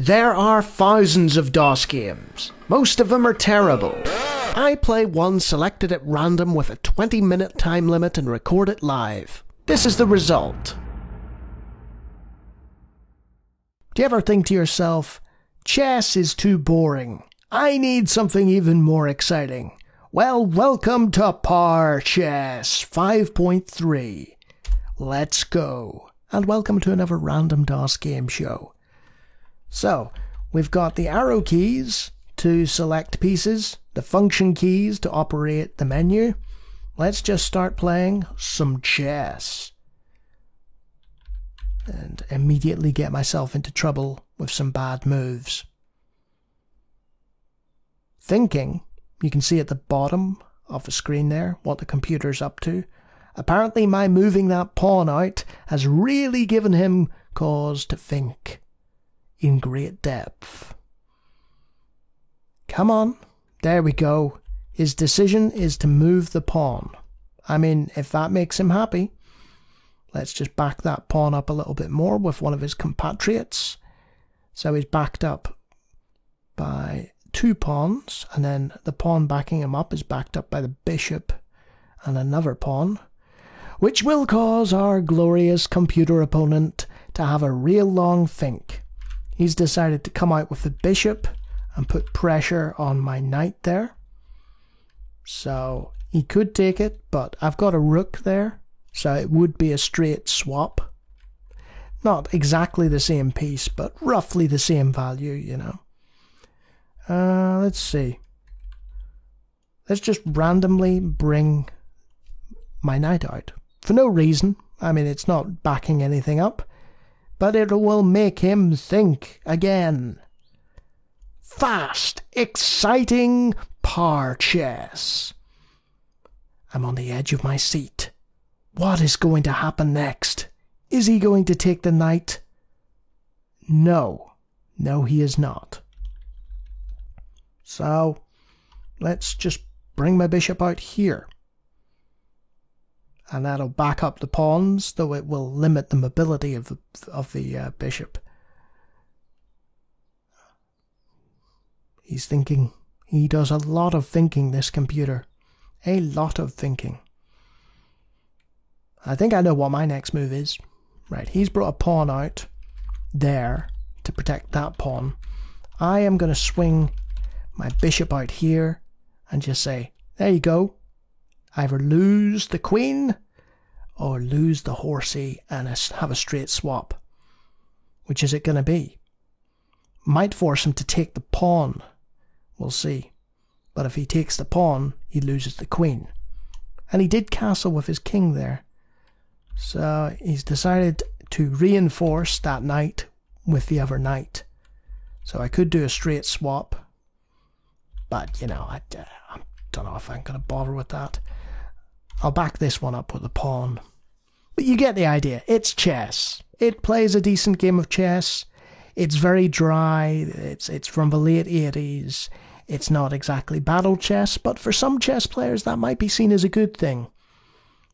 There are thousands of DOS games. Most of them are terrible. I play one selected at random with a 20-minute time limit and record it live. This is the result. Do you ever think to yourself, chess is too boring. I need something even more exciting. Well, welcome to Power Chess 5.3. Let's go. And welcome to another random DOS game show. So, we've got the arrow keys to select pieces, the function keys to operate the menu. Let's just start playing some chess. And immediately get myself into trouble with some bad moves. Thinking, you can see at the bottom of the screen there what the computer's up to. Apparently my moving that pawn out has really given him cause to think in great depth. Come on, there we go. His decision is to move the pawn. I mean, if that makes him happy. Let's just back that pawn up a little bit more with one of his compatriots. So he's backed up by 2 pawns, and then the pawn backing him up is backed up by the bishop and another pawn, which will cause our glorious computer opponent to have a real long think. He's decided to come out with the bishop and put pressure on my knight there. So he could take it, but I've got a rook there, so it would be a straight swap. Not exactly the same piece, but roughly the same value, you know. Let's see. Let's just randomly bring my knight out. For no reason. I mean, it's not backing anything up. But it will make him think again. Fast, exciting power chess. I'm on the edge of my seat. What is going to happen next? Is he going to take the knight? No. No, he is not. So, let's just bring my bishop out here. And that'll back up the pawns, though it will limit the mobility of the bishop. He's thinking. He does a lot of thinking, this computer. A lot of thinking. I think I know what my next move is. Right, he's brought a pawn out there to protect that pawn. I am going to swing my bishop out here and just say, there you go. Either lose the queen or lose the horsey and have a straight swap. Which is it going to be? Might force him to take the pawn. We'll see. But if he takes the pawn, he loses the queen. And he did castle with his king there. So he's decided to reinforce that knight with the other knight. So I could do a straight swap. But, you know, I don't know if I'm going to bother with that. I'll back this one up with a pawn. But you get the idea. It's chess. It plays a decent game of chess. It's very dry. It's from the late 80s. It's not exactly battle chess, but for some chess players that might be seen as a good thing.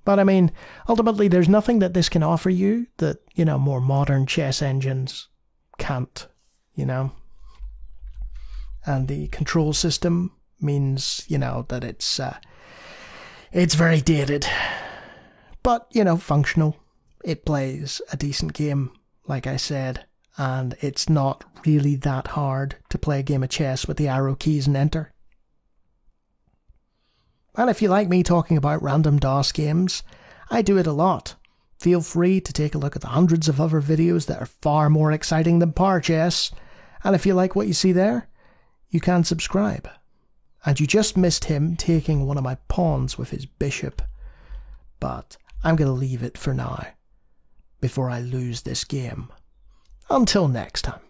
But I mean, ultimately there's nothing that this can offer you that, you know, more modern chess engines can't, you know. And the control system means, you know, that it's very dated, but, you know, functional. It plays a decent game, like I said, and it's not really that hard to play a game of chess with the arrow keys and enter. And if you like me talking about random DOS games, I do it a lot. Feel free to take a look at the hundreds of other videos that are far more exciting than Power Chess, and if you like what you see there, you can subscribe. And you just missed him taking one of my pawns with his bishop. But I'm going to leave it for now, before I lose this game. Until next time.